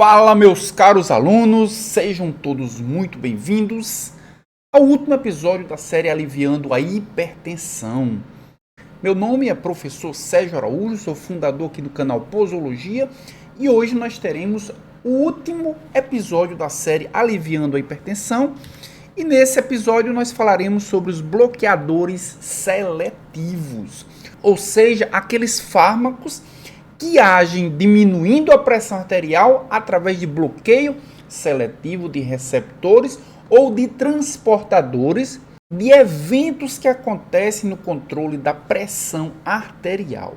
Fala, meus caros alunos, sejam todos muito bem-vindos ao último episódio da série Aliviando a Hipertensão. Meu nome é professor Sérgio Araújo, sou fundador aqui do canal Posologia e hoje nós teremos o último episódio da série Aliviando a Hipertensão e nesse episódio nós falaremos sobre os bloqueadores seletivos, ou seja, aqueles fármacos que agem diminuindo a pressão arterial através de bloqueio seletivo de receptores ou de transportadores de eventos que acontecem no controle da pressão arterial.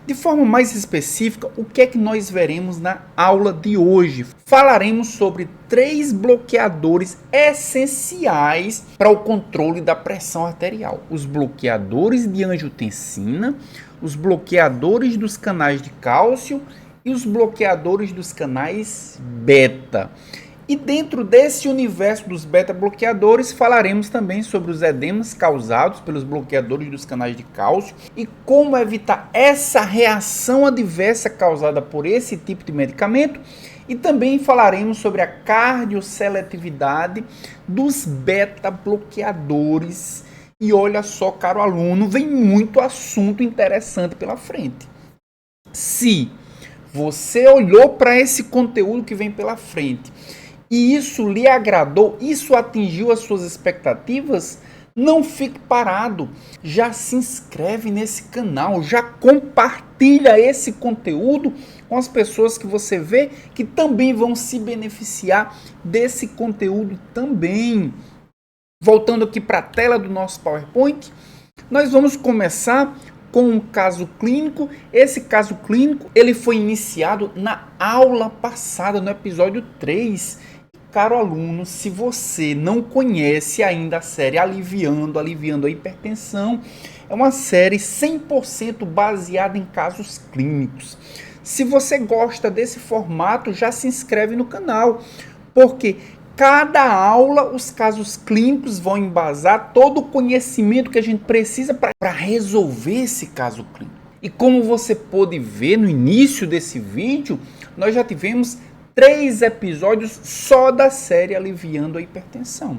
De forma mais específica, o que é que nós veremos na aula de hoje? Falaremos sobre 3 bloqueadores essenciais para o controle da pressão arterial. Os bloqueadores de angiotensina, os bloqueadores dos canais de cálcio e os bloqueadores dos canais beta. E dentro desse universo dos beta-bloqueadores, falaremos também sobre os edemas causados pelos bloqueadores dos canais de cálcio e como evitar essa reação adversa causada por esse tipo de medicamento. E também falaremos sobre a cardioseletividade dos beta-bloqueadores. E olha só, caro aluno, vem muito assunto interessante pela frente. Se você olhou para esse conteúdo que vem pela frente e isso lhe agradou, isso atingiu as suas expectativas, não fique parado, já se inscreve nesse canal, já compartilha esse conteúdo com as pessoas que você vê que também vão se beneficiar desse conteúdo também. Voltando aqui para a tela do nosso PowerPoint, nós vamos começar com um caso clínico. Esse caso clínico ele foi iniciado na aula passada, no episódio 3. Caro aluno, se você não conhece ainda a série Aliviando a Hipertensão, é uma série 100% baseada em casos clínicos. Se você gosta desse formato, já se inscreve no canal, porque cada aula, os casos clínicos vão embasar todo o conhecimento que a gente precisa para resolver esse caso clínico. E como você pôde ver no início desse vídeo, nós já tivemos 3 episódios só da série Aliviando a Hipertensão.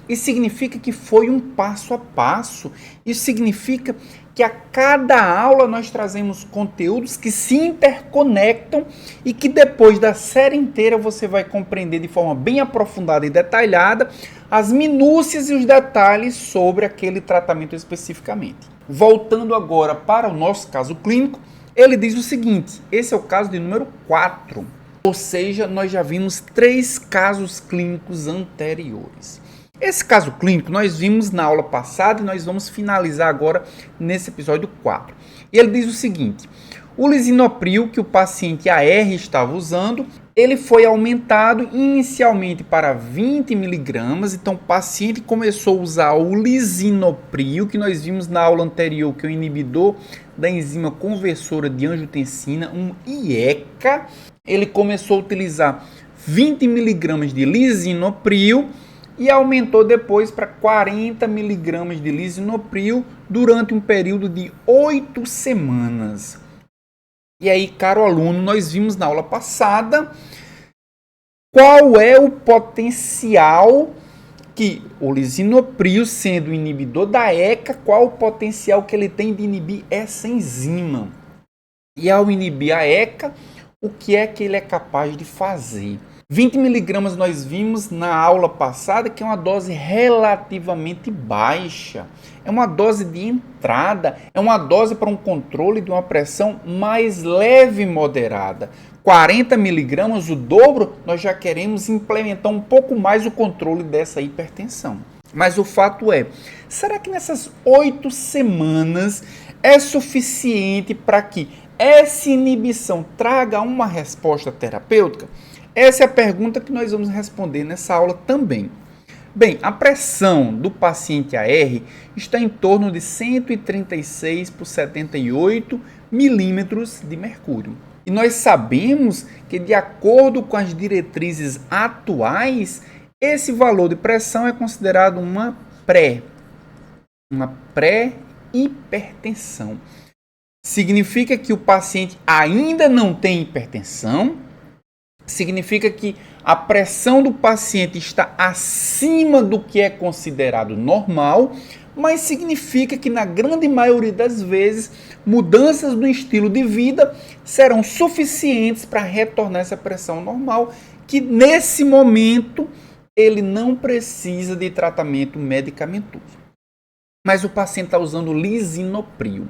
Isso significa que foi um passo a passo. Isso significa que a cada aula nós trazemos conteúdos que se interconectam e que depois da série inteira você vai compreender de forma bem aprofundada e detalhada as minúcias e os detalhes sobre aquele tratamento especificamente. Voltando agora para o nosso caso clínico, ele diz o seguinte, esse é o caso de número 4. Ou seja, nós já vimos 3 casos clínicos anteriores. Esse caso clínico nós vimos na aula passada e nós vamos finalizar agora nesse episódio 4. E ele diz o seguinte, o lisinopril que o paciente AR estava usando, ele foi aumentado inicialmente para 20 mg, então o paciente começou a usar o lisinopril, que nós vimos na aula anterior, que é o inibidor da enzima conversora de angiotensina, um IECA. Ele começou a utilizar 20 mg de lisinopril e aumentou depois para 40 mg de lisinopril durante um período de 8 semanas. E aí, caro aluno, nós vimos na aula passada qual é o potencial que o lisinopril, sendo inibidor da ECA, qual o potencial que ele tem de inibir essa enzima. E ao inibir a ECA, o que é que ele é capaz de fazer? 20 mg nós vimos na aula passada que é uma dose relativamente baixa. É uma dose de entrada, é uma dose para um controle de uma pressão mais leve e moderada. 40 mg, o dobro, nós já queremos implementar um pouco mais o controle dessa hipertensão. Mas o fato é, será que nessas 8 semanas é suficiente para que essa inibição traga uma resposta terapêutica? Essa é a pergunta que nós vamos responder nessa aula também. Bem, a pressão do paciente AR está em torno de 136 por 78 milímetros de mercúrio. E nós sabemos que, de acordo com as diretrizes atuais, esse valor de pressão é considerado uma pré-hipertensão. Significa que o paciente ainda não tem hipertensão, significa que a pressão do paciente está acima do que é considerado normal, mas significa que na grande maioria das vezes mudanças no estilo de vida serão suficientes para retornar essa pressão normal, que nesse momento ele não precisa de tratamento medicamentoso. Mas o paciente está usando lisinopril.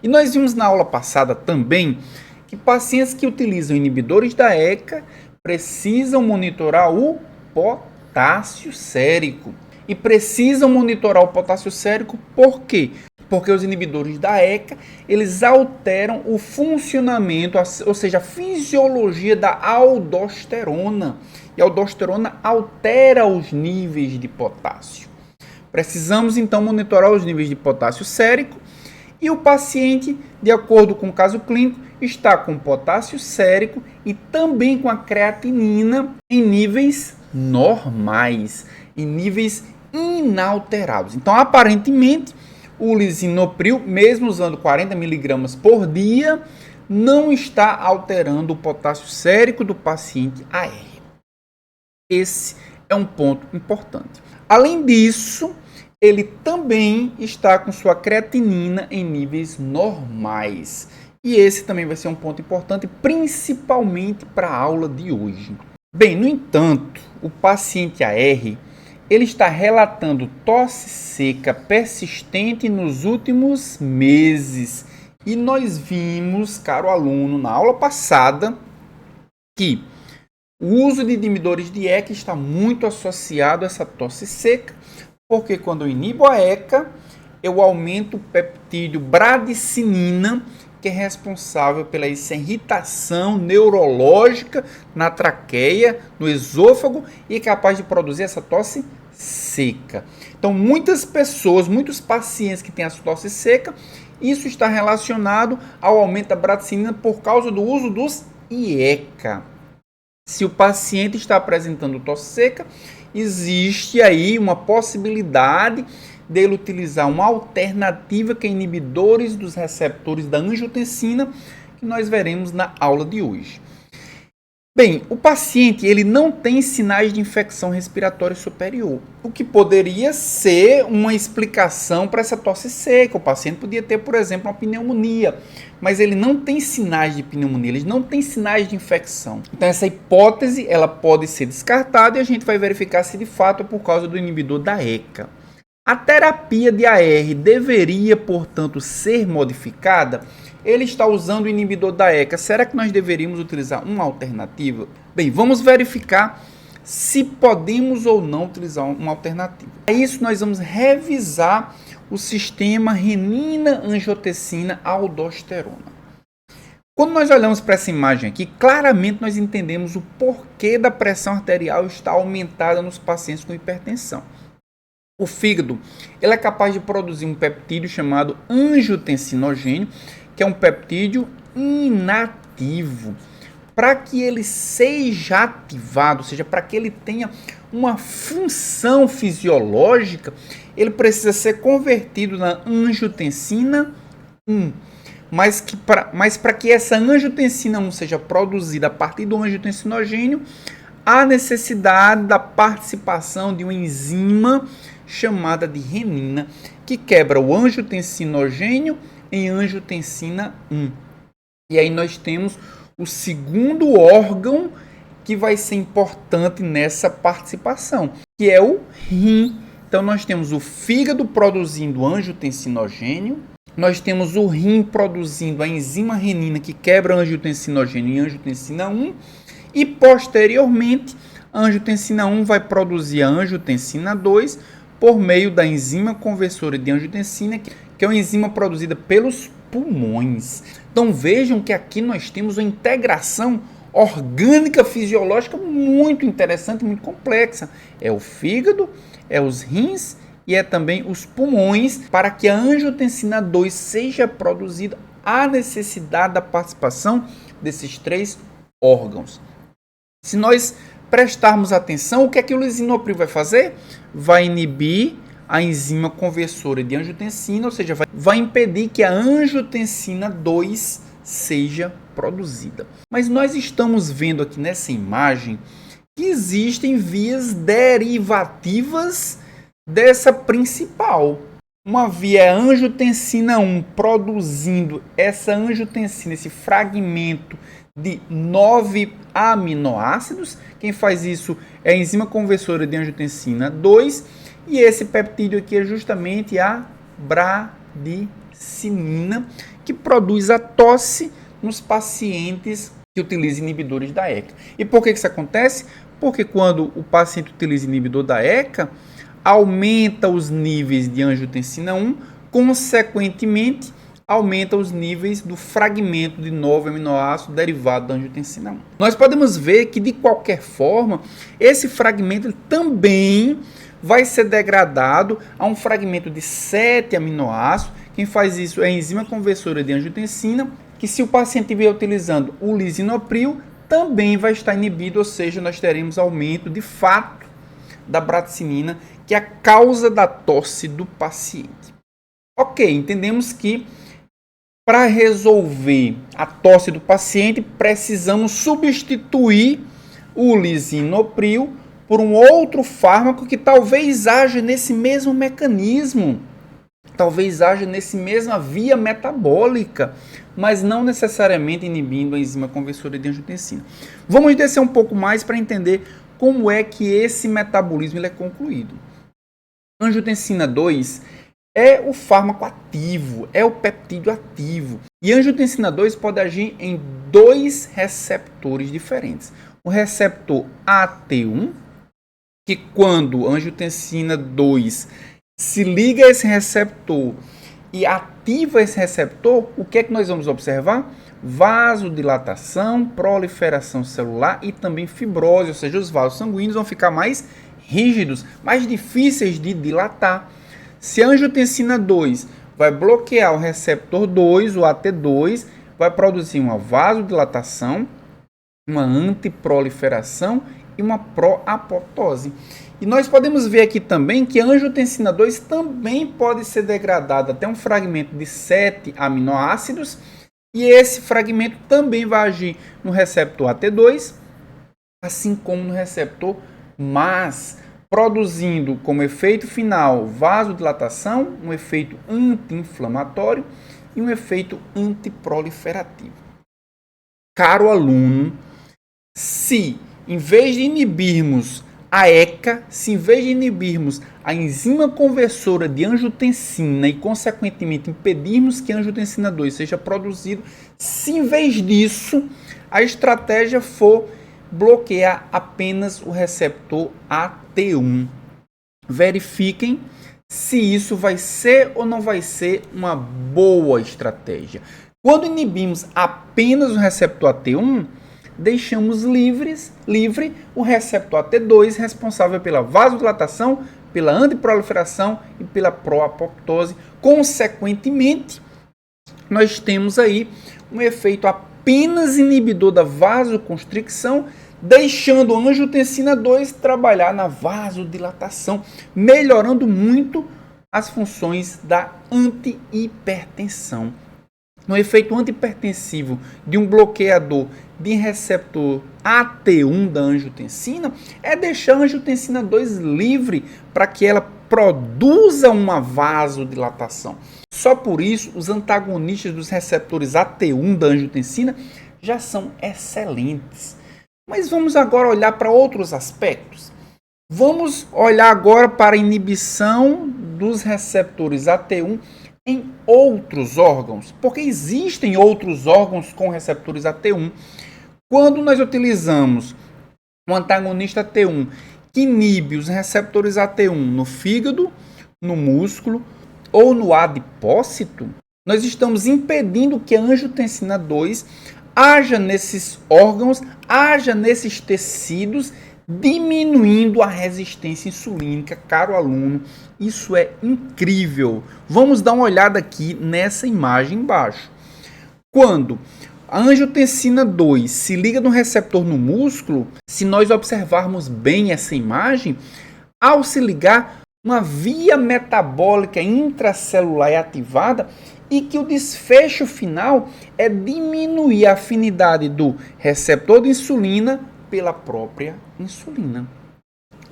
E nós vimos na aula passada também que pacientes que utilizam inibidores da ECA precisam monitorar o potássio sérico. E precisam monitorar o potássio sérico por quê? Porque os inibidores da ECA, eles alteram o funcionamento, ou seja, a fisiologia da aldosterona. E a aldosterona altera os níveis de potássio. Precisamos então monitorar os níveis de potássio sérico e o paciente, de acordo com o caso clínico, está com potássio sérico e também com a creatinina em níveis normais, em níveis inalterados. Então, aparentemente, o lisinopril, mesmo usando 40 mg por dia, não está alterando o potássio sérico do paciente AR. Esse é um ponto importante. Além disso, ele também está com sua creatinina em níveis normais. E esse também vai ser um ponto importante, principalmente para a aula de hoje. Bem, no entanto, o paciente AR, ele está relatando tosse seca persistente nos últimos meses. E nós vimos, caro aluno, na aula passada, que o uso de inibidores de ECA está muito associado a essa tosse seca, porque quando eu inibo a ECA, eu aumento o peptídeo bradicinina, que é responsável pela essa irritação neurológica na traqueia, no esôfago, e é capaz de produzir essa tosse seca. Então, muitas pessoas, muitos pacientes que têm a tosse seca, isso está relacionado ao aumento da bradicinina por causa do uso dos IECA. Se o paciente está apresentando tosse seca, existe aí uma possibilidade dele utilizar uma alternativa que é inibidores dos receptores da angiotensina, que nós veremos na aula de hoje. Bem, o paciente ele não tem sinais de infecção respiratória superior, o que poderia ser uma explicação para essa tosse seca. O paciente podia ter, por exemplo, uma pneumonia, mas ele não tem sinais de pneumonia, ele não tem sinais de infecção. Então essa hipótese ela pode ser descartada e a gente vai verificar se de fato é por causa do inibidor da ECA. A terapia de AR deveria, portanto, ser modificada? Ele está usando o inibidor da ECA. Será que nós deveríamos utilizar uma alternativa? Bem, vamos verificar se podemos ou não utilizar uma alternativa. Para isso, nós vamos revisar o sistema renina-angiotensina-aldosterona. Quando nós olhamos para essa imagem aqui, claramente nós entendemos o porquê da pressão arterial estar aumentada nos pacientes com hipertensão. O fígado ele é capaz de produzir um peptídeo chamado angiotensinogênio, que é um peptídeo inativo. Para que ele seja ativado, ou seja, para que ele tenha uma função fisiológica, ele precisa ser convertido na angiotensina 1. Mas para que essa angiotensina 1 seja produzida a partir do angiotensinogênio, há necessidade da participação de uma enzima chamada de renina, que quebra o angiotensinogênio em angiotensina 1. E aí nós temos o segundo órgão que vai ser importante nessa participação, que é o rim. Então nós temos o fígado produzindo angiotensinogênio, nós temos o rim produzindo a enzima renina que quebra angiotensinogênio em angiotensina 1 e posteriormente a angiotensina 1 vai produzir a angiotensina 2 por meio da enzima conversora de angiotensina, que é uma enzima produzida pelos pulmões. Então vejam que aqui nós temos uma integração orgânica fisiológica muito interessante, muito complexa. É o fígado, é os rins e é também os pulmões. Para que a angiotensina 2 seja produzida, há necessidade da participação desses três órgãos. Se nós prestarmos atenção, o que é que o lisinopril vai fazer? Vai inibir a enzima conversora de angiotensina, ou seja, vai impedir que a angiotensina 2 seja produzida. Mas nós estamos vendo aqui nessa imagem que existem vias derivativas dessa principal. Uma via é a angiotensina 1 produzindo essa angiotensina, esse fragmento de 9 aminoácidos. Quem faz isso é a enzima conversora de angiotensina 2. E esse peptídeo aqui é justamente a bradicinina, que produz a tosse nos pacientes que utilizam inibidores da ECA. E por que isso acontece? Porque quando o paciente utiliza inibidor da ECA, aumenta os níveis de angiotensina 1, consequentemente, aumenta os níveis do fragmento de 9 aminoácidos derivado da angiotensina 1. Nós podemos ver que, de qualquer forma, esse fragmento também vai ser degradado a um fragmento de 7 aminoácidos. Quem faz isso é a enzima conversora de angiotensina, que se o paciente estiver utilizando o lisinopril, também vai estar inibido, ou seja, nós teremos aumento de fato da bradicinina, que é a causa da tosse do paciente. Ok, entendemos que para resolver a tosse do paciente, precisamos substituir o lisinopril por um outro fármaco que talvez haja nesse mesmo mecanismo, talvez haja nesse mesma via metabólica, mas não necessariamente inibindo a enzima conversora de angiotensina. Vamos descer um pouco mais para entender como é que esse metabolismo ele é concluído. Angiotensina 2 é o fármaco ativo, é o peptídeo ativo. E a angiotensina 2 pode agir em 2 receptores diferentes. O receptor AT1, que quando a angiotensina 2 se liga a esse receptor e ativa esse receptor, o que é que nós vamos observar? Vasodilatação, proliferação celular e também fibrose, ou seja, os vasos sanguíneos vão ficar mais rígidos, mais difíceis de dilatar. Se a angiotensina 2 vai bloquear o receptor 2, o AT2, vai produzir uma vasodilatação, uma antiproliferação e uma pró-apoptose. E nós podemos ver aqui também que a angiotensina 2 também pode ser degradada até um fragmento de 7 aminoácidos, e esse fragmento também vai agir no receptor AT2, assim como no receptor MAS, produzindo como efeito final vasodilatação, um efeito anti-inflamatório e um efeito antiproliferativo. Caro aluno, se em vez de inibirmos a ECA, se em vez de inibirmos a enzima conversora de angiotensina e, consequentemente, impedirmos que a angiotensina 2 seja produzido, se em vez disso a estratégia for bloquear apenas o receptor AT1. Verifiquem se isso vai ser ou não vai ser uma boa estratégia. Quando inibimos apenas o receptor AT1, deixamos livre o receptor AT2, responsável pela vasodilatação, pela antiproliferação e pela pró-apoptose. Consequentemente, nós temos aí um efeito apenas inibidor da vasoconstricção, deixando a angiotensina 2 trabalhar na vasodilatação, melhorando muito as funções da antihipertensão. No efeito antihipertensivo de um bloqueador de receptor AT1 da angiotensina é deixar a angiotensina 2 livre para que ela produza uma vasodilatação. Só por isso, os antagonistas dos receptores AT1 da angiotensina já são excelentes. Mas vamos agora olhar para outros aspectos. Vamos olhar agora para a inibição dos receptores AT1 em outros órgãos, porque existem outros órgãos com receptores AT1. Quando nós utilizamos um antagonista AT1 que inibe os receptores AT1 no fígado, no músculo ou no adipócito, nós estamos impedindo que a angiotensina 2 haja nesses órgãos, haja nesses tecidos, diminuindo a resistência insulínica. Caro aluno, isso é incrível. Vamos dar uma olhada aqui nessa imagem embaixo. Quando a angiotensina 2 se liga no receptor no músculo, se nós observarmos bem essa imagem, ao se ligar, uma via metabólica intracelular é ativada e que o desfecho final é diminuir a afinidade do receptor de insulina pela própria insulina.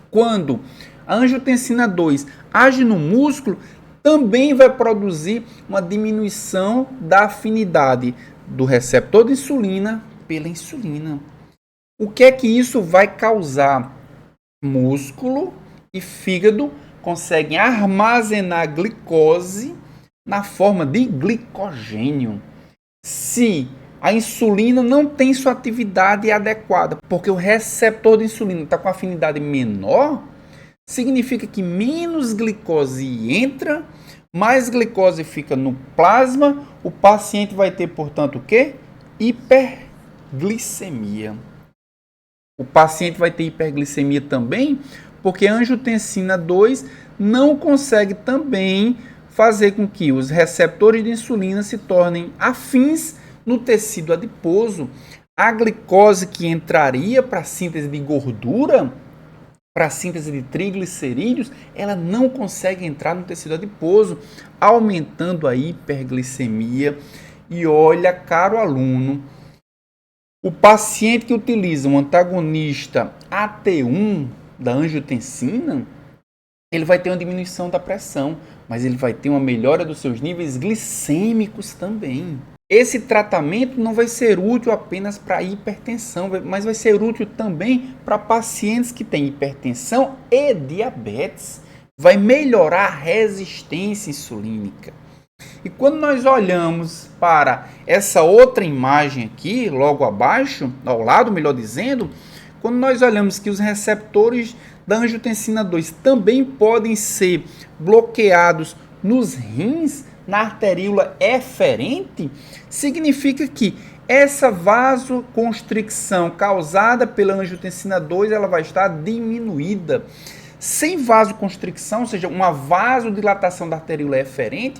Quando a angiotensina 2 age no músculo, também vai produzir uma diminuição da afinidade do receptor de insulina pela insulina. O que é que isso vai causar? Músculo e fígado conseguem armazenar glicose na forma de glicogênio. Se a insulina não tem sua atividade adequada, porque o receptor de insulina está com afinidade menor, significa que menos glicose entra, mais glicose fica no plasma, o paciente vai ter, portanto, o quê? Hiperglicemia. O paciente vai ter hiperglicemia também, porque a angiotensina 2 não consegue também fazer com que os receptores de insulina se tornem afins no tecido adiposo. A glicose que entraria para a síntese de gordura, para a síntese de triglicerídeos, ela não consegue entrar no tecido adiposo, aumentando a hiperglicemia. E olha, caro aluno, o paciente que utiliza um antagonista AT1 da angiotensina, ele vai ter uma diminuição da pressão, mas ele vai ter uma melhora dos seus níveis glicêmicos também. Esse tratamento não vai ser útil apenas para hipertensão, mas vai ser útil também para pacientes que têm hipertensão e diabetes. Vai melhorar a resistência insulínica. E quando nós olhamos para essa outra imagem aqui, logo abaixo, ao lado, melhor dizendo, quando nós olhamos que os receptores da angiotensina 2 também podem ser bloqueados nos rins, na arteríola eferente, significa que essa vasoconstricção causada pela angiotensina 2 ela vai estar diminuída. Sem vasoconstricção, ou seja, uma vasodilatação da arteríola eferente,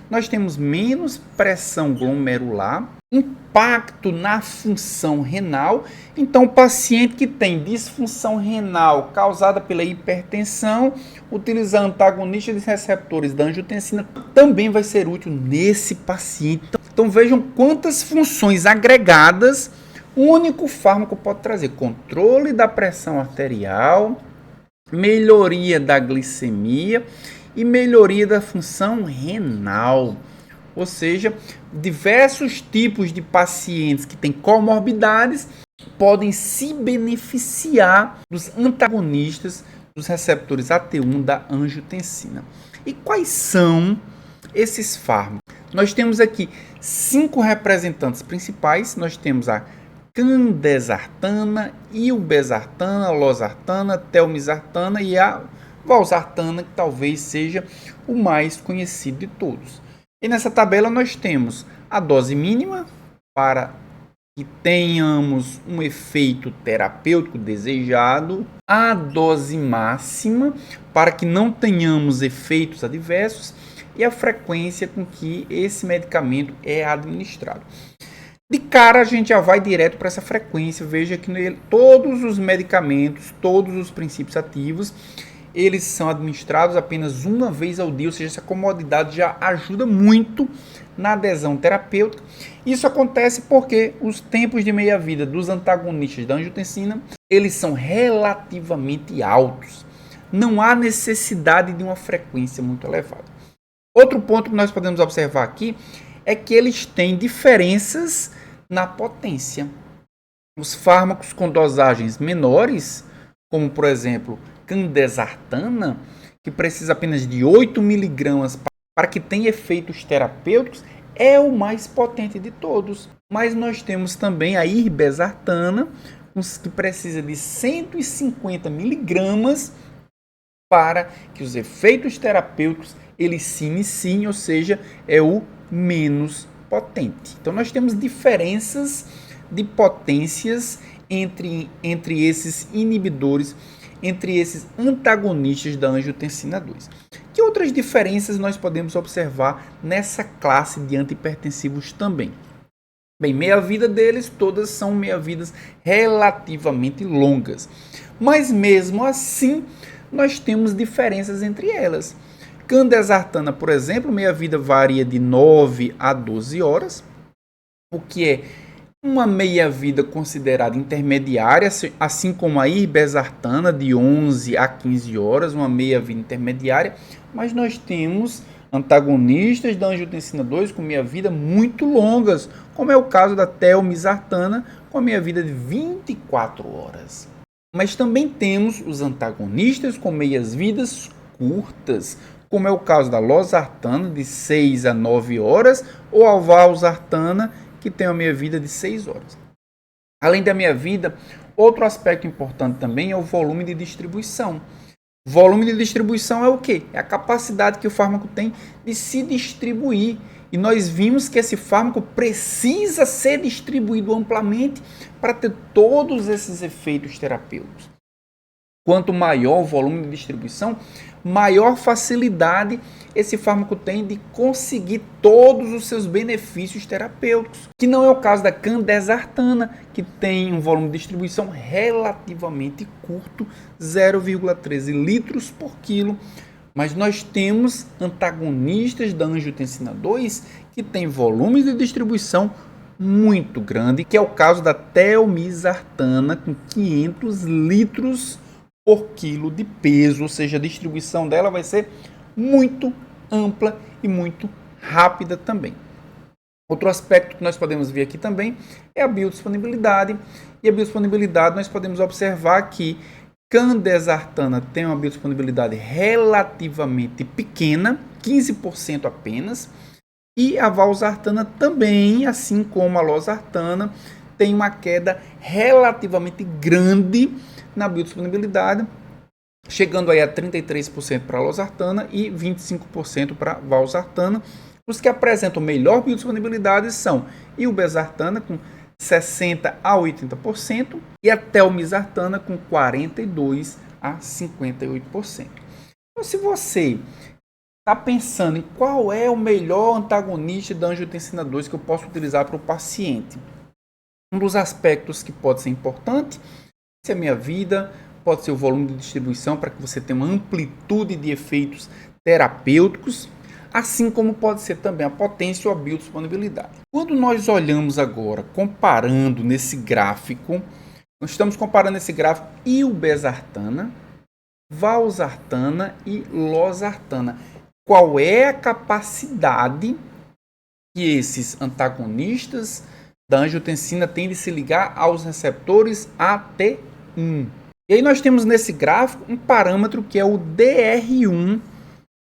nós temos menos pressão glomerular, impacto na função renal. Então, o paciente que tem disfunção renal causada pela hipertensão, utilizar antagonista de receptores da angiotensina também vai ser útil nesse paciente. Então, vejam quantas funções agregadas um único fármaco pode trazer: controle da pressão arterial, melhoria da glicemia e melhoria da função renal. Ou seja, diversos tipos de pacientes que têm comorbidades podem se beneficiar dos antagonistas dos receptores AT1 da angiotensina. E quais são esses fármacos? Nós temos aqui 5 representantes principais. Nós temos a candesartana, ilbesartana, losartana, telmisartana e a valsartana, que talvez seja o mais conhecido de todos. E nessa tabela nós temos a dose mínima para que tenhamos um efeito terapêutico desejado, a dose máxima para que não tenhamos efeitos adversos e a frequência com que esse medicamento é administrado. De cara a gente já vai direto para essa frequência. Veja que todos os medicamentos, todos os princípios ativos, eles são administrados apenas uma vez ao dia, ou seja, essa comodidade já ajuda muito na adesão terapêutica. Isso acontece porque os tempos de meia-vida dos antagonistas da angiotensina, eles são relativamente altos. Não há necessidade de uma frequência muito elevada. Outro ponto que nós podemos observar aqui é que eles têm diferenças na potência. Os fármacos com dosagens menores, como por exemplo candesartana, que precisa apenas de 8 mg para que tenha efeitos terapêuticos, é o mais potente de todos. Mas nós temos também a irbesartana, que precisa de 150 mg para que os efeitos terapêuticos eles se iniciem, ou seja, é o menos potente. Então nós temos diferenças de potências entre esses inibidores, entre esses antagonistas da angiotensina 2. Que outras diferenças nós podemos observar nessa classe de antihipertensivos também? Bem, meia-vida deles, todas são meia-vidas relativamente longas. Mas mesmo assim, nós temos diferenças entre elas. Candesartana, por exemplo, meia-vida varia de 9 a 12 horas, o que é uma meia-vida considerada intermediária, assim como a irbesartana, de 11 a 15 horas, uma meia-vida intermediária, mas nós temos antagonistas da angiotensina 2 com meia-vida muito longas, como é o caso da telmisartana, com a meia-vida de 24 horas. Mas também temos os antagonistas com meias-vidas curtas, como é o caso da losartana, de 6 a 9 horas, ou a valsartana, que tem uma meia-vida de 6 horas. Além da meia-vida, outro aspecto importante também é o volume de distribuição. Volume de distribuição é o quê? É a capacidade que o fármaco tem de se distribuir. E nós vimos que esse fármaco precisa ser distribuído amplamente para ter todos esses efeitos terapêuticos. Quanto maior o volume de distribuição, maior facilidade esse fármaco tem de conseguir todos os seus benefícios terapêuticos, que não é o caso da candesartana, que tem um volume de distribuição relativamente curto, 0,13 litros por quilo, mas nós temos antagonistas da angiotensina 2 que tem volume de distribuição muito grande, que é o caso da telmisartana, com 500 litros por quilo de peso, ou seja, a distribuição dela vai ser muito ampla e muito rápida também. Outro aspecto que nós podemos ver aqui também é a biodisponibilidade. E a biodisponibilidade nós podemos observar que candesartana tem uma biodisponibilidade relativamente pequena, 15% apenas, e a valsartana também, assim como a losartana, tem uma queda relativamente grande na biodisponibilidade, chegando aí a 33% para a losartana e 25% para a valsartana. Os que apresentam melhor biodisponibilidade são ilbesartana, com 60% a 80%, e a telmisartana, com 42% a 58%. Então, se você está pensando em qual é o melhor antagonista da angiotensina 2 que eu posso utilizar para o paciente, um dos aspectos que pode ser importante é a meia-vida, pode ser o volume de distribuição para que você tenha uma amplitude de efeitos terapêuticos, assim como pode ser também a potência ou a biodisponibilidade. Quando nós olhamos agora, comparando nesse gráfico, nós estamos comparando esse gráfico ilbesartana, valsartana e losartana. Qual é a capacidade que esses antagonistas da angiotensina têm de se ligar aos receptores AT1? E aí nós temos nesse gráfico um parâmetro que é o DR1,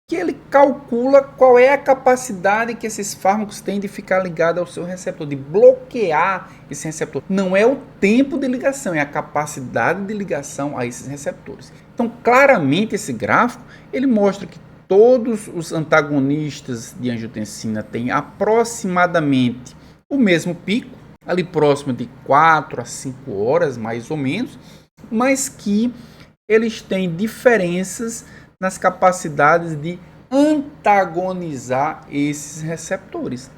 que ele calcula qual é a capacidade que esses fármacos têm de ficar ligados ao seu receptor, de bloquear esse receptor. Não é o tempo de ligação, é a capacidade de ligação a esses receptores. Então, claramente, esse gráfico ele mostra que todos os antagonistas de angiotensina têm aproximadamente o mesmo pico, ali próximo de 4 a 5 horas, mais ou menos, mas que eles têm diferenças nas capacidades de antagonizar esses receptores,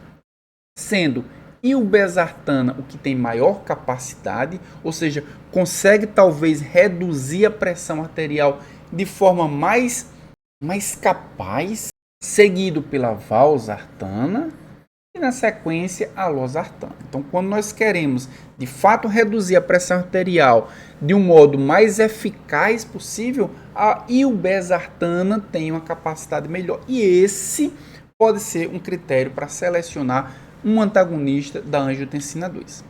sendo ilbesartana o que tem maior capacidade, ou seja, consegue talvez reduzir a pressão arterial de forma mais capaz, seguido pela valsartana e na sequência a losartana. Então, quando nós queremos de fato reduzir a pressão arterial de um modo mais eficaz possível, a ilbesartana tem uma capacidade melhor. E esse pode ser um critério para selecionar um antagonista da angiotensina 2.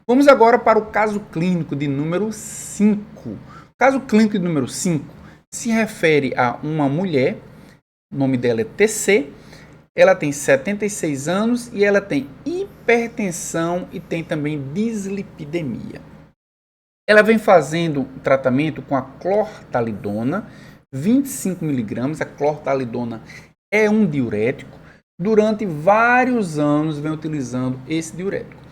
Vamos agora para o caso clínico de número 5. O caso clínico de número 5 se refere a uma mulher, o nome dela é TC, ela tem 76 anos e ela tem hipertensão e tem também dislipidemia. Ela vem fazendo um tratamento com a clortalidona, 25 mg. A clortalidona é um diurético. Durante vários anos vem utilizando esse diurético.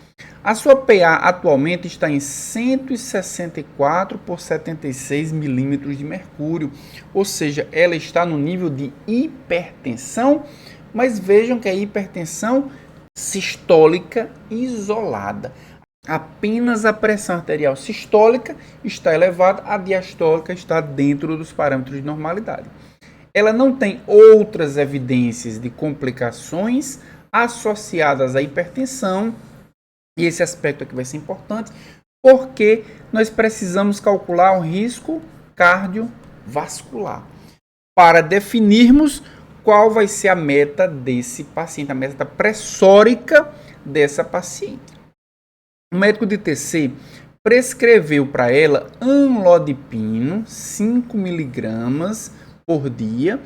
A sua PA atualmente está em 164 por 76 milímetros de mercúrio, ou seja, ela está no nível de hipertensão, mas vejam que é hipertensão sistólica isolada. Apenas a pressão arterial sistólica está elevada, a diastólica está dentro dos parâmetros de normalidade. Ela não tem outras evidências de complicações associadas à hipertensão, e esse aspecto aqui vai ser importante, porque nós precisamos calcular o risco cardiovascular para definirmos qual vai ser a meta desse paciente, a meta pressórica dessa paciente. O médico de TC prescreveu para ela amlodipino, 5 mg por dia.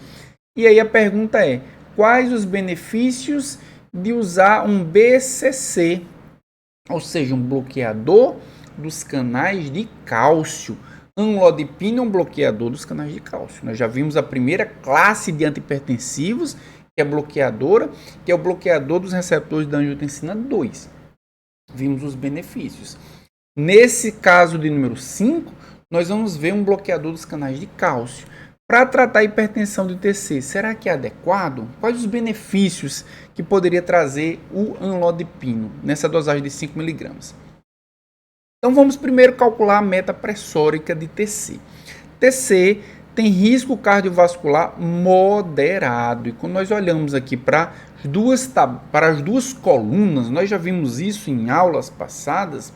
E aí a pergunta é, quais os benefícios de usar um BCC, ou seja, um bloqueador dos canais de cálcio? Amlodipino é um bloqueador dos canais de cálcio. Nós já vimos a primeira classe de antihipertensivos, que é bloqueadora, que é o bloqueador dos receptores da angiotensina 2. Vimos os benefícios. Nesse caso de número 5, nós vamos ver um bloqueador dos canais de cálcio. Para tratar a hipertensão de TC, será que é adequado? Quais os benefícios que poderia trazer o amlodipino nessa dosagem de 5 mg? Então vamos primeiro calcular a meta pressórica de TC. TC tem risco cardiovascular moderado. E quando nós olhamos aqui para as duas colunas, nós já vimos isso em aulas passadas.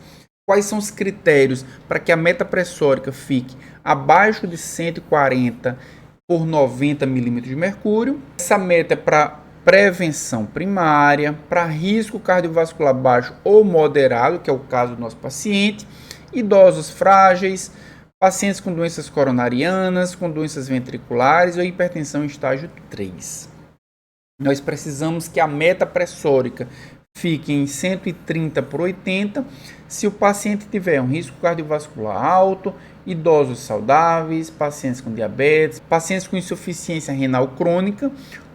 Quais são os critérios para que a meta pressórica fique abaixo de 140 por 90 milímetros de mercúrio? Essa meta é para prevenção primária, para risco cardiovascular baixo ou moderado, que é o caso do nosso paciente, idosos frágeis, pacientes com doenças coronarianas, com doenças ventriculares ou hipertensão em estágio 3. Nós precisamos que a meta pressórica fique em 130 por 80 se o paciente tiver um risco cardiovascular alto, idosos saudáveis, pacientes com diabetes, pacientes com insuficiência renal crônica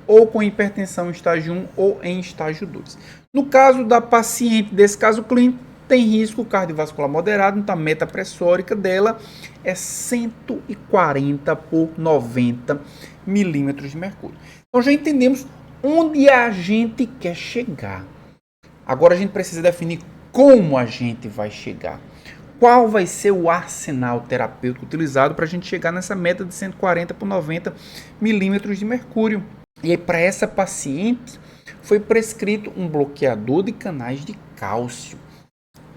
ou com hipertensão em estágio 1 ou em estágio 2. No caso da paciente desse caso clínico, tem risco cardiovascular moderado, então a meta pressórica dela é 140 por 90 milímetros de mercúrio. Então já entendemos onde a gente quer chegar. Agora a gente precisa definir como a gente vai chegar. Qual vai ser o arsenal terapêutico utilizado para a gente chegar nessa meta de 140 por 90 milímetros de mercúrio. E aí, para essa paciente, foi prescrito um bloqueador de canais de cálcio.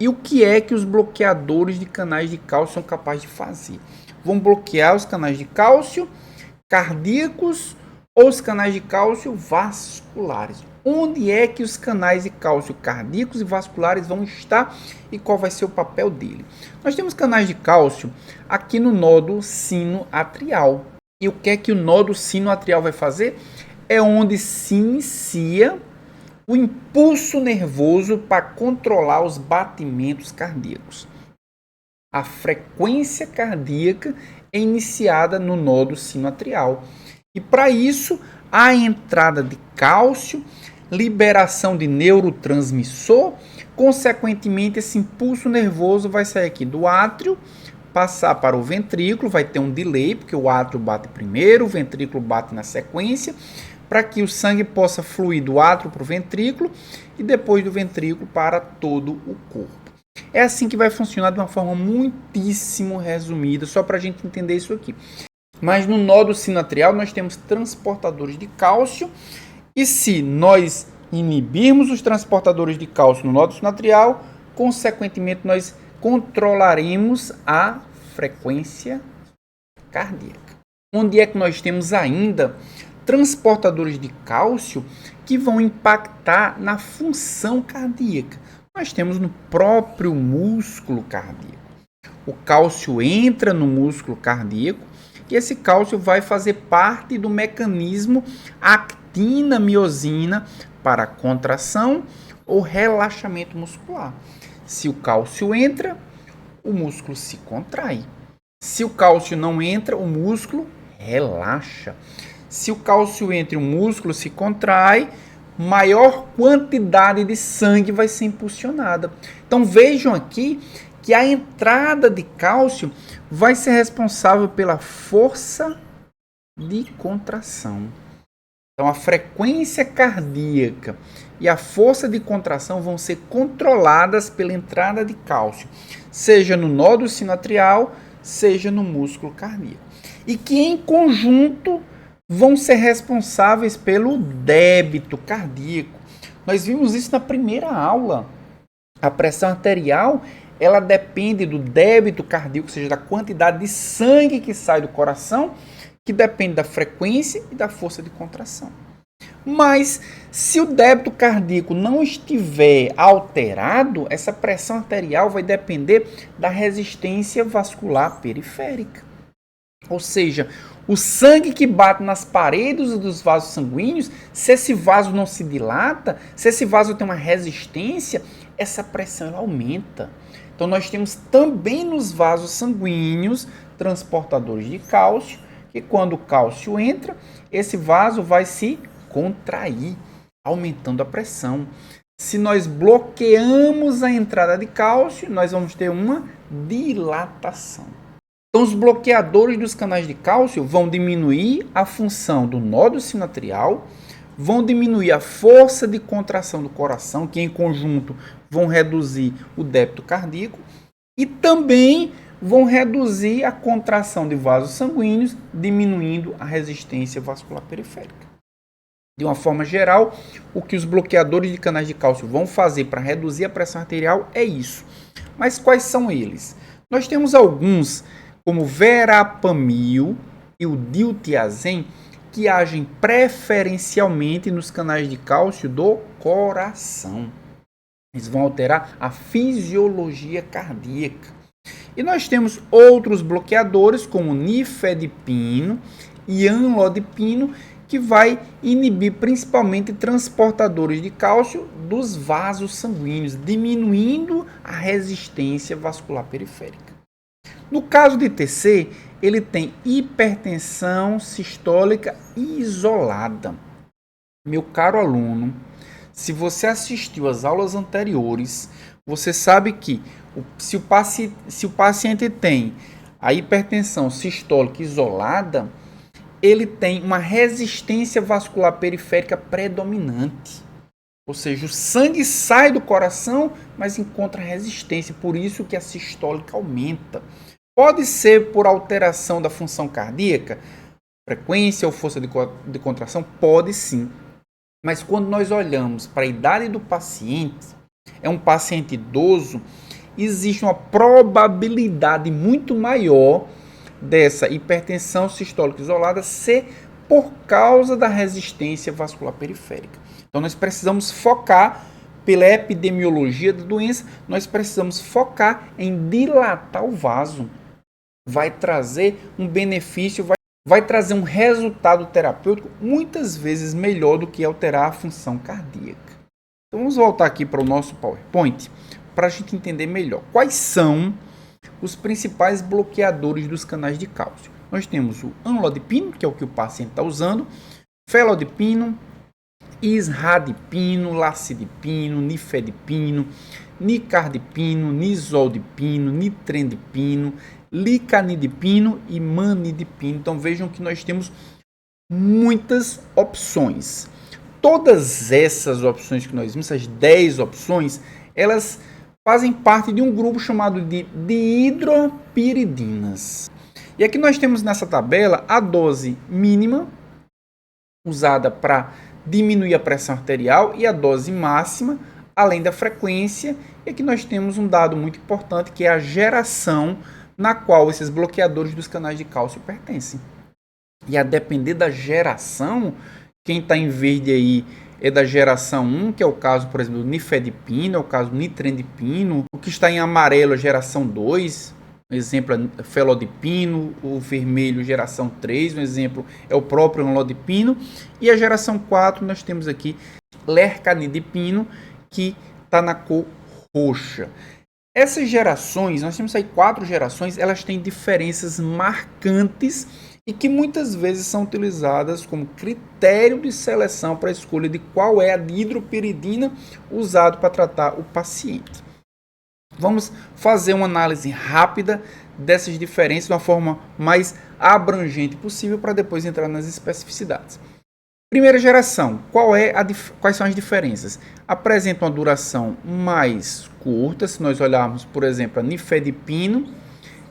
E o que é que os bloqueadores de canais de cálcio são capazes de fazer? Vão bloquear os canais de cálcio cardíacos ou os canais de cálcio vasculares. Onde é que os canais de cálcio cardíacos e vasculares vão estar e qual vai ser o papel dele? Nós temos canais de cálcio aqui no nódulo sinoatrial. E o que é que o nódulo sinoatrial vai fazer? É onde se inicia o impulso nervoso para controlar os batimentos cardíacos. A frequência cardíaca é iniciada no nódulo sinoatrial. E para isso, a entrada de cálcio, liberação de neurotransmissor, consequentemente esse impulso nervoso vai sair aqui do átrio, passar para o ventrículo, vai ter um delay, porque o átrio bate primeiro, o ventrículo bate na sequência, para que o sangue possa fluir do átrio para o ventrículo e depois do ventrículo para todo o corpo. É assim que vai funcionar de uma forma muitíssimo resumida, só para a gente entender isso aqui. Mas no nódulo sinoatrial nós temos transportadores de cálcio e se nós inibirmos os transportadores de cálcio no nódulo sinoatrial, consequentemente nós controlaremos a frequência cardíaca. Onde é que nós temos ainda transportadores de cálcio que vão impactar na função cardíaca? Nós temos no próprio músculo cardíaco. O cálcio entra no músculo cardíaco e esse cálcio vai fazer parte do mecanismo actina-miosina para contração ou relaxamento muscular. Se o cálcio entra, o músculo se contrai. Se o cálcio não entra, o músculo relaxa. Se o cálcio entra e o músculo se contrai, maior quantidade de sangue vai ser impulsionada. Então vejam aqui que a entrada de cálcio vai ser responsável pela força de contração. Então, a frequência cardíaca e a força de contração vão ser controladas pela entrada de cálcio, seja no nódulo sinoatrial, seja no músculo cardíaco. E que, em conjunto, vão ser responsáveis pelo débito cardíaco. Nós vimos isso na primeira aula. A pressão arterial, ela depende do débito cardíaco, ou seja, da quantidade de sangue que sai do coração, que depende da frequência e da força de contração. Mas, se o débito cardíaco não estiver alterado, essa pressão arterial vai depender da resistência vascular periférica. Ou seja, o sangue que bate nas paredes dos vasos sanguíneos, se esse vaso não se dilata, se esse vaso tem uma resistência, essa pressão ela aumenta. Então, nós temos também nos vasos sanguíneos transportadores de cálcio, que quando o cálcio entra, esse vaso vai se contrair, aumentando a pressão. Se nós bloqueamos a entrada de cálcio, nós vamos ter uma dilatação. Então, os bloqueadores dos canais de cálcio vão diminuir a função do nódulo sinoatrial, vão diminuir a força de contração do coração, que em conjunto vão reduzir o débito cardíaco, e também vão reduzir a contração de vasos sanguíneos, diminuindo a resistência vascular periférica. De uma forma geral, o que os bloqueadores de canais de cálcio vão fazer para reduzir a pressão arterial é isso. Mas quais são eles? Nós temos alguns, como verapamil e o diltiazem, que agem preferencialmente nos canais de cálcio do coração. Eles vão alterar a fisiologia cardíaca. E nós temos outros bloqueadores, como nifedipino e amlodipino, que vai inibir principalmente transportadores de cálcio dos vasos sanguíneos, diminuindo a resistência vascular periférica. No caso de TC, ele tem hipertensão sistólica isolada. Meu caro aluno, se você assistiu às aulas anteriores, você sabe que se o paciente tem a hipertensão sistólica isolada, ele tem uma resistência vascular periférica predominante. Ou seja, o sangue sai do coração, mas encontra resistência, por isso que a sistólica aumenta. Pode ser por alteração da função cardíaca, frequência ou força de contração? Pode sim. Mas quando nós olhamos para a idade do paciente, é um paciente idoso, existe uma probabilidade muito maior dessa hipertensão sistólica isolada ser por causa da resistência vascular periférica. Então, nós precisamos focar, pela epidemiologia da doença, nós precisamos focar em dilatar o vaso. Vai trazer um benefício, vai trazer um resultado terapêutico muitas vezes melhor do que alterar a função cardíaca. Então, vamos voltar aqui para o nosso PowerPoint para a gente entender melhor quais são os principais bloqueadores dos canais de cálcio. Nós temos o amlodipino, que é o que o paciente está usando, felodipino, isradipino, lacidipino, nifedipino, nicardipino, nisoldipino, nitrendipino, licanidipino e manidipino. Então vejam que nós temos muitas opções. Todas essas opções que nós vimos, essas 10 opções, elas fazem parte de um grupo chamado de dihidropiridinas. E aqui nós temos nessa tabela a dose mínima usada para diminuir a pressão arterial e a dose máxima, além da frequência. E aqui nós temos um dado muito importante, que é a geração na qual esses bloqueadores dos canais de cálcio pertencem. E a depender da geração, quem está em verde aí é da geração 1, que é o caso, por exemplo, do nifedipino, é o caso do nitrendipino. O que está em amarelo é geração 2, um exemplo é felodipino. O vermelho, geração 3, um exemplo é o próprio amlodipino. E a geração 4, nós temos aqui lercanidipino, que está na cor roxa. Essas gerações, nós temos aí 4 gerações, elas têm diferenças marcantes e que muitas vezes são utilizadas como critério de seleção para a escolha de qual é a dihidropiridina usado para tratar o paciente. Vamos fazer uma análise rápida dessas diferenças de uma forma mais abrangente possível para depois entrar nas especificidades. Primeira geração, quais são as diferenças? Apresenta uma duração mais curta, se nós olharmos, por exemplo, a nifedipino,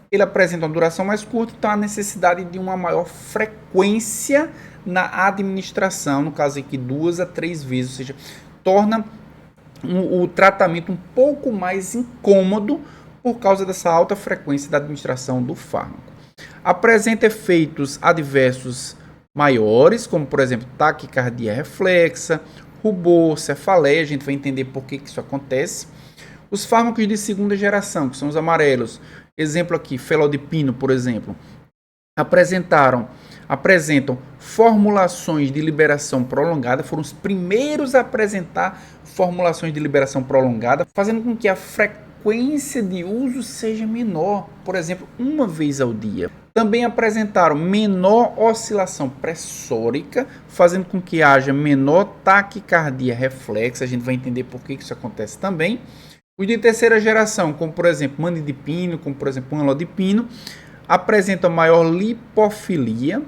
ele apresenta uma duração mais curta, então a necessidade de uma maior frequência na administração, no caso aqui 2 a 3 vezes, ou seja, torna o tratamento um pouco mais incômodo por causa dessa alta frequência da administração do fármaco. Apresenta efeitos adversos maiores, como por exemplo taquicardia reflexa, rubor, cefaleia, a gente vai entender por que isso acontece. Os fármacos de segunda geração, que são os amarelos, exemplo aqui, felodipino, por exemplo, apresentam formulações de liberação prolongada, foram os primeiros a apresentar formulações de liberação prolongada, fazendo com que a frequência de uso seja menor, por exemplo, uma vez ao dia. Também apresentaram menor oscilação pressórica, fazendo com que haja menor taquicardia reflexa, a gente vai entender por que isso acontece também. Os de terceira geração, como por exemplo manidipino, como por exemplo amlodipino, apresentam maior lipofilia,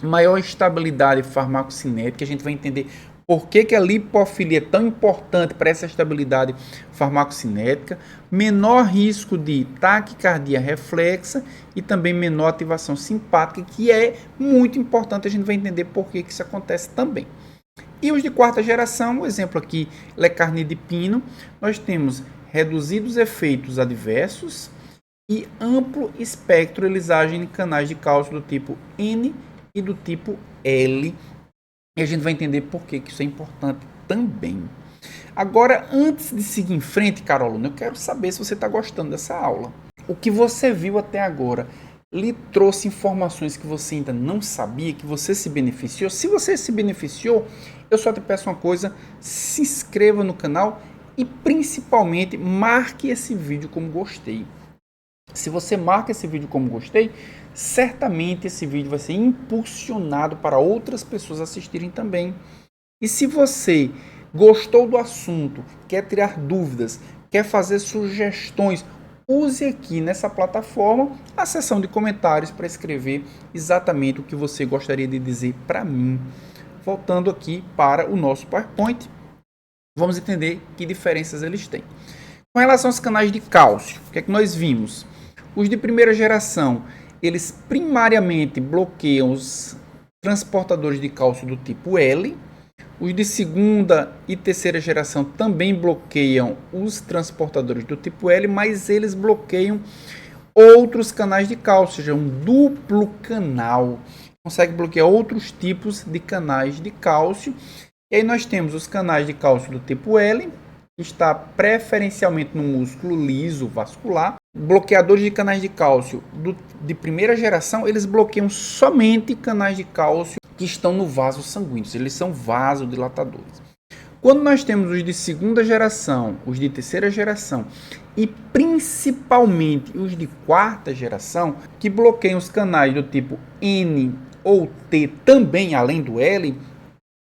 maior estabilidade farmacocinética. A gente vai entender por que a lipofilia é tão importante para essa estabilidade farmacocinética, menor risco de taquicardia reflexa e também menor ativação simpática, que é muito importante. A gente vai entender por que isso acontece também. E os de quarta geração, o exemplo aqui, lecarnidipino, nós temos reduzidos efeitos adversos e amplo espectro de lisagem em canais de cálcio do tipo N e do tipo L. E a gente vai entender por que isso é importante também. Agora, antes de seguir em frente, caro aluno, eu quero saber se você está gostando dessa aula. O que você viu até agora lhe trouxe informações que você ainda não sabia, que você se beneficiou? Se você se beneficiou, eu só te peço uma coisa: se inscreva no canal e principalmente marque esse vídeo como gostei. Se você marca esse vídeo como gostei, certamente esse vídeo vai ser impulsionado para outras pessoas assistirem também. E se você gostou do assunto, quer tirar dúvidas, quer fazer sugestões, use aqui nessa plataforma a seção de comentários para escrever exatamente o que você gostaria de dizer para mim. Voltando aqui para o nosso PowerPoint, vamos entender que diferenças eles têm. Com relação aos canais de cálcio, o que é que nós vimos? Os de primeira geração, eles primariamente bloqueiam os transportadores de cálcio do tipo L. Os de segunda e terceira geração também bloqueiam os transportadores do tipo L, mas eles bloqueiam outros canais de cálcio, ou seja, um duplo canal. Consegue bloquear outros tipos de canais de cálcio. E aí nós temos os canais de cálcio do tipo L, que está preferencialmente no músculo liso vascular. Bloqueadores de canais de cálcio de primeira geração, eles bloqueiam somente canais de cálcio que estão no vaso sanguíneo, eles são vasodilatadores. Quando nós temos os de segunda geração, os de terceira geração e principalmente os de quarta geração, que bloqueiam os canais do tipo N ou T também, além do L,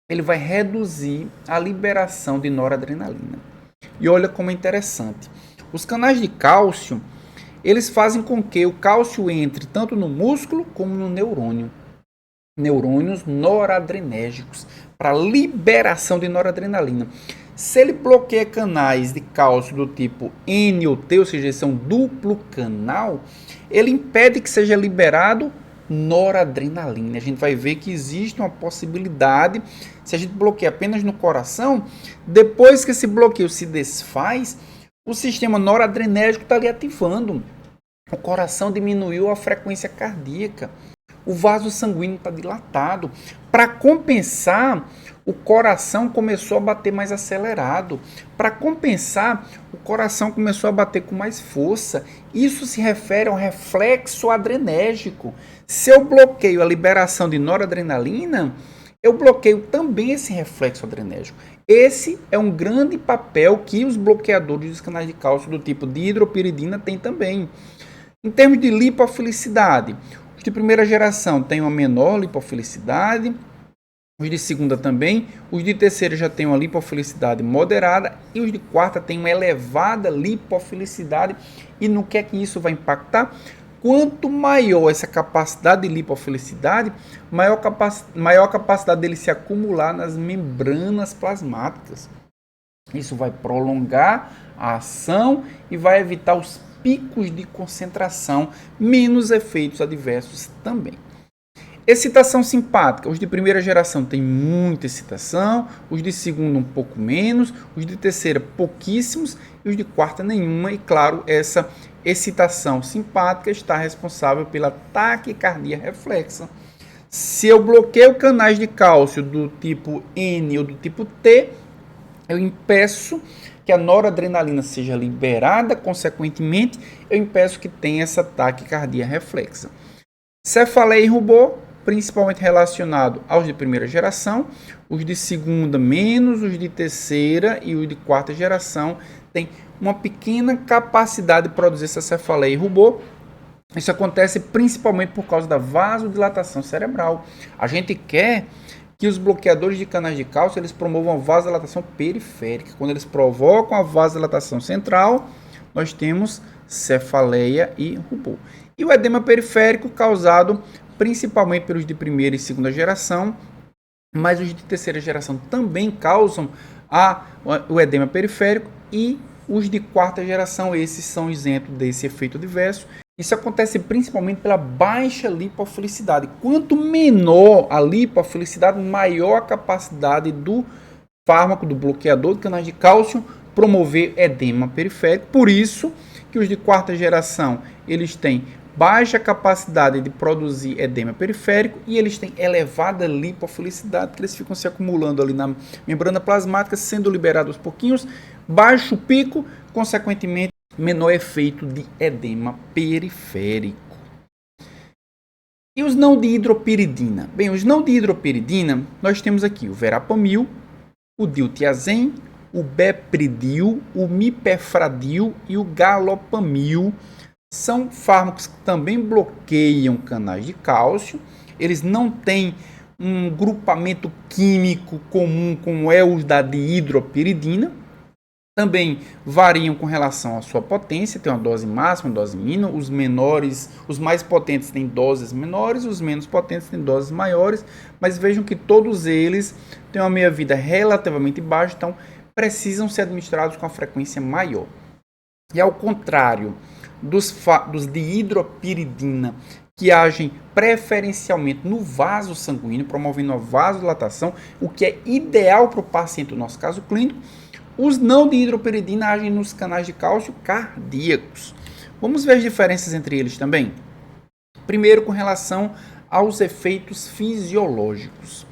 ele vai reduzir a liberação de noradrenalina. E olha como é interessante. Os canais de cálcio, eles fazem com que o cálcio entre tanto no músculo como no neurônio. Neurônios noradrenérgicos, para liberação de noradrenalina. Se ele bloqueia canais de cálcio do tipo N ou T, ou seja, eles são duplo canal, ele impede que seja liberado noradrenalina. A gente vai ver que existe uma possibilidade, se a gente bloqueia apenas no coração, depois que esse bloqueio se desfaz, o sistema noradrenérgico está ali ativando. O coração diminuiu a frequência cardíaca. O vaso sanguíneo está dilatado. Para compensar, o coração começou a bater mais acelerado. Para compensar, o coração começou a bater com mais força. Isso se refere ao reflexo adrenérgico. Se eu bloqueio a liberação de noradrenalina, eu bloqueio também esse reflexo adrenérgico. Esse é um grande papel que os bloqueadores dos canais de cálcio do tipo de hidropiridina têm também. Em termos de lipofilicidade, os de primeira geração têm uma menor lipofilicidade, os de segunda também, os de terceira já têm uma lipofilicidade moderada e os de quarta têm uma elevada lipofilicidade. E no que é que isso vai impactar? Quanto maior essa capacidade de lipofilicidade, maior capacidade dele se acumular nas membranas plasmáticas. Isso vai prolongar a ação e vai evitar os picos de concentração, menos efeitos adversos também. Excitação simpática. Os de primeira geração têm muita excitação, os de segunda um pouco menos, os de terceira pouquíssimos e os de quarta nenhuma. E claro, essa excitação simpática está responsável pela taquicardia reflexa. Se eu bloqueio canais de cálcio do tipo N ou do tipo T, eu impeço que a noradrenalina seja liberada, consequentemente, eu impeço que tenha essa taquicardia reflexa. Cefaleia e rubor, principalmente relacionado aos de primeira geração, os de segunda menos, os de terceira e os de quarta geração têm uma pequena capacidade de produzir essa cefaleia e rubor. Isso acontece principalmente por causa da vasodilatação cerebral. A gente quer que os bloqueadores de canais de cálcio eles promovam a vasodilatação periférica. Quando eles provocam a vasodilatação central, nós temos cefaleia e rubor. E o edema periférico causado principalmente pelos de primeira e segunda geração, mas os de terceira geração também causam o edema periférico e os de quarta geração, esses são isentos desse efeito adverso. Isso acontece principalmente pela baixa lipofilicidade. Quanto menor a lipofilicidade, maior a capacidade do fármaco, do bloqueador de canais de cálcio, promover edema periférico. Por isso que os de quarta geração, eles têm baixa capacidade de produzir edema periférico e eles têm elevada lipofilicidade, que eles ficam se acumulando ali na membrana plasmática, sendo liberados aos pouquinhos, baixo pico, consequentemente, menor efeito de edema periférico. E os não de hidropiridina? Bem, os não de hidropiridina, nós temos aqui o verapamil, o diltiazem, o bepridil, o mipefradil e o galopamil. São fármacos que também bloqueiam canais de cálcio. Eles não têm um grupamento químico comum como é o da dihidropiridina. Também variam com relação à sua potência, tem uma dose máxima, uma dose mínima. Os menores, os mais potentes têm doses menores, os menos potentes têm doses maiores, mas vejam que todos eles têm uma meia-vida relativamente baixa, então precisam ser administrados com a frequência maior. E ao contrário dos dihidropiridina, que agem preferencialmente no vaso sanguíneo, promovendo a vasodilatação, o que é ideal para o paciente no nosso caso clínico, os não dihidropiridina agem nos canais de cálcio cardíacos. Vamos ver as diferenças entre eles também? Primeiro, com relação aos efeitos fisiológicos.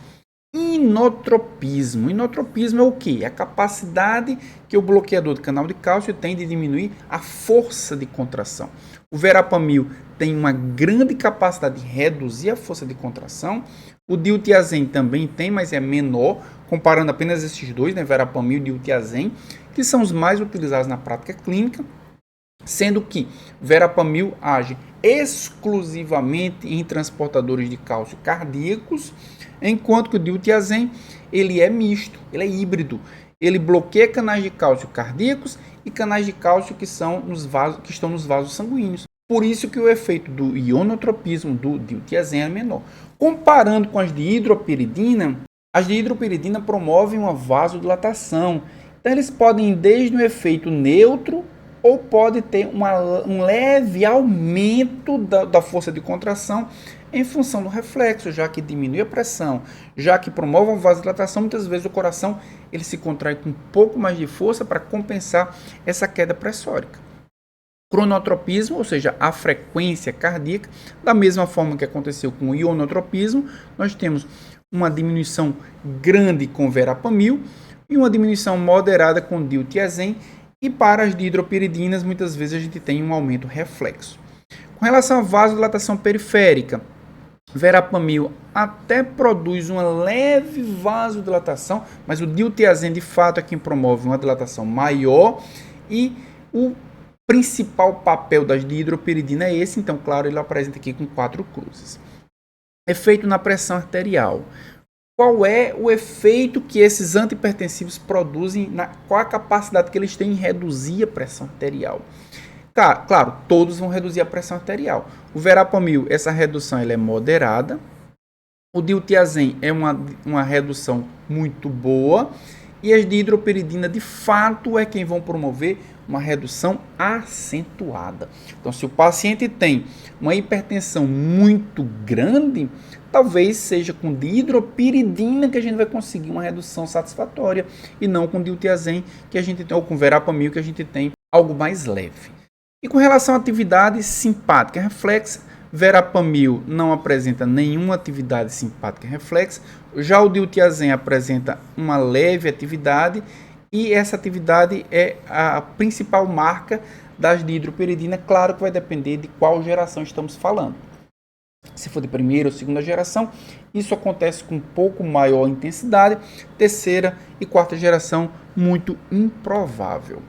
Inotropismo. Inotropismo é o quê? É a capacidade que o bloqueador do canal de cálcio tem de diminuir a força de contração. O verapamil tem uma grande capacidade de reduzir a força de contração. O diltiazem também tem, mas é menor, comparando apenas esses dois, né, verapamil e diltiazem, que são os mais utilizados na prática clínica, sendo que o verapamil age exclusivamente em transportadores de cálcio cardíacos, enquanto que o diltiazem ele é misto, ele é híbrido. Ele bloqueia canais de cálcio cardíacos e canais de cálcio que estão nos vasos sanguíneos. Por isso que o efeito do ionotropismo do diltiazem é menor. Comparando com as de hidropiridina promovem uma vasodilatação. Então eles podem ir desde um efeito neutro ou pode ter um leve aumento da força de contração em função do reflexo, já que diminui a pressão, já que promove a vasodilatação, muitas vezes o coração ele se contrai com um pouco mais de força para compensar essa queda pressórica. Cronotropismo, ou seja, a frequência cardíaca, da mesma forma que aconteceu com o ionotropismo, nós temos uma diminuição grande com verapamil e uma diminuição moderada com diltiazem, e para as dihidropiridinas, muitas vezes a gente tem um aumento reflexo. Com relação à vasodilatação periférica, verapamil até produz uma leve vasodilatação, mas o diltiazem de fato é quem promove uma dilatação maior e o principal papel das dihidropiridina é esse, então claro, ele apresenta aqui com 4 cruzes. Efeito na pressão arterial. Qual é o efeito que esses antihipertensivos produzem, qual a capacidade que eles têm em reduzir a pressão arterial? Claro, todos vão reduzir a pressão arterial. O verapamil, essa redução ela é moderada. O diltiazem é uma redução muito boa. E as de hidropiridina, de fato, é quem vão promover uma redução acentuada. Então, se o paciente tem uma hipertensão muito grande, talvez seja com dihidropiridina que a gente vai conseguir uma redução satisfatória e não com diltiazem que a gente tem, ou com verapamil que a gente tem algo mais leve. E com relação à atividade simpática reflexa, verapamil não apresenta nenhuma atividade simpática reflexa, já o diltiazem apresenta uma leve atividade e essa atividade é a principal marca das de hidropiridina. Claro que vai depender de qual geração estamos falando. Se for de primeira ou segunda geração, isso acontece com um pouco maior intensidade. Terceira e quarta geração, muito improvável.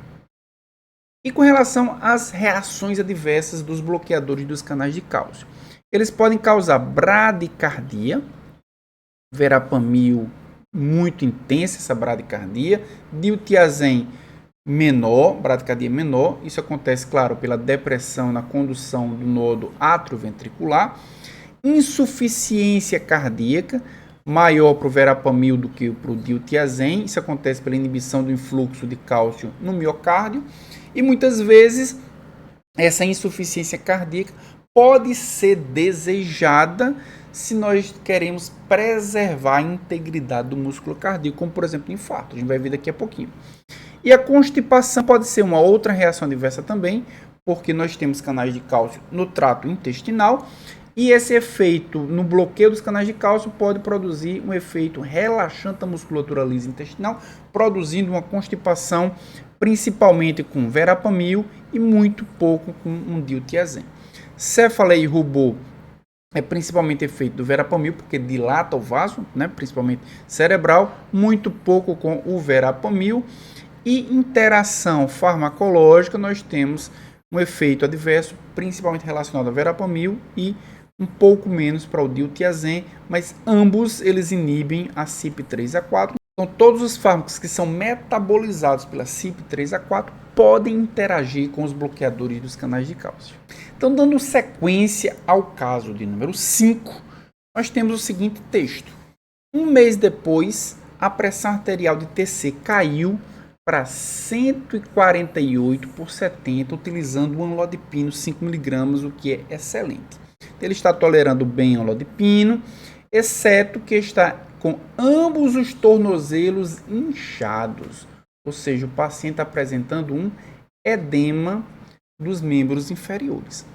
E com relação às reações adversas dos bloqueadores dos canais de cálcio, eles podem causar bradicardia, verapamil muito intensa, essa bradicardia, diltiazem menor, bradicardia menor, isso acontece, claro, pela depressão na condução do nodo atrioventricular, insuficiência cardíaca, maior para o verapamil do que para o diltiazem, isso acontece pela inibição do influxo de cálcio no miocárdio, e muitas vezes essa insuficiência cardíaca pode ser desejada se nós queremos preservar a integridade do músculo cardíaco, como por exemplo o infarto, a gente vai ver daqui a pouquinho. E a constipação pode ser uma outra reação adversa também, porque nós temos canais de cálcio no trato intestinal, e esse efeito no bloqueio dos canais de cálcio pode produzir um efeito relaxante da musculatura lisa intestinal, produzindo uma constipação principalmente com verapamil e muito pouco com um diltiazem. Cefaleia e rubor é principalmente efeito do verapamil, porque dilata o vaso, né, principalmente cerebral, muito pouco com o verapamil. E interação farmacológica, nós temos um efeito adverso, principalmente relacionado ao verapamil e um pouco menos para o diltiazem, mas ambos eles inibem a CYP3A4. Então, todos os fármacos que são metabolizados pela CYP3A4 podem interagir com os bloqueadores dos canais de cálcio. Então, dando sequência ao caso de número 5, nós temos o seguinte texto. Um mês depois, a pressão arterial de TC caiu para 148/70, utilizando o amlodipino 5mg, o que é excelente. Ele está tolerando bem o amlodipino, exceto que está com ambos os tornozelos inchados, ou seja, o paciente está apresentando um edema dos membros inferiores. O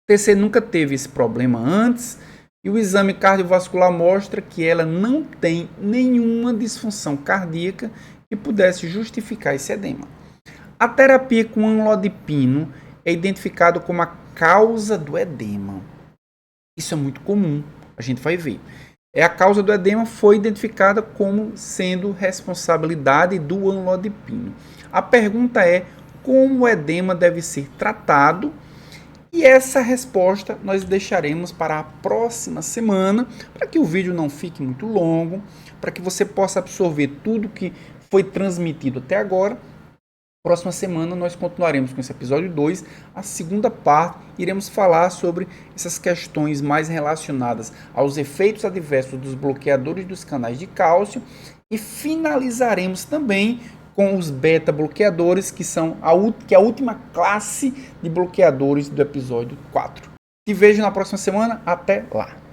TC nunca teve esse problema antes e o exame cardiovascular mostra que ela não tem nenhuma disfunção cardíaca que pudesse justificar esse edema. A terapia com amlodipino é identificada como a causa do edema. Isso é muito comum, a gente vai ver. A causa do edema foi identificada como sendo responsabilidade do amlodipino. A pergunta é como o edema deve ser tratado, e essa resposta nós deixaremos para a próxima semana, para que o vídeo não fique muito longo, para que você possa absorver tudo que foi transmitido até agora. Próxima semana nós continuaremos com esse episódio 2, a segunda parte, iremos falar sobre essas questões mais relacionadas aos efeitos adversos dos bloqueadores dos canais de cálcio e finalizaremos também com os beta-bloqueadores, que é a última classe de bloqueadores do episódio 4. Te vejo na próxima semana, até lá!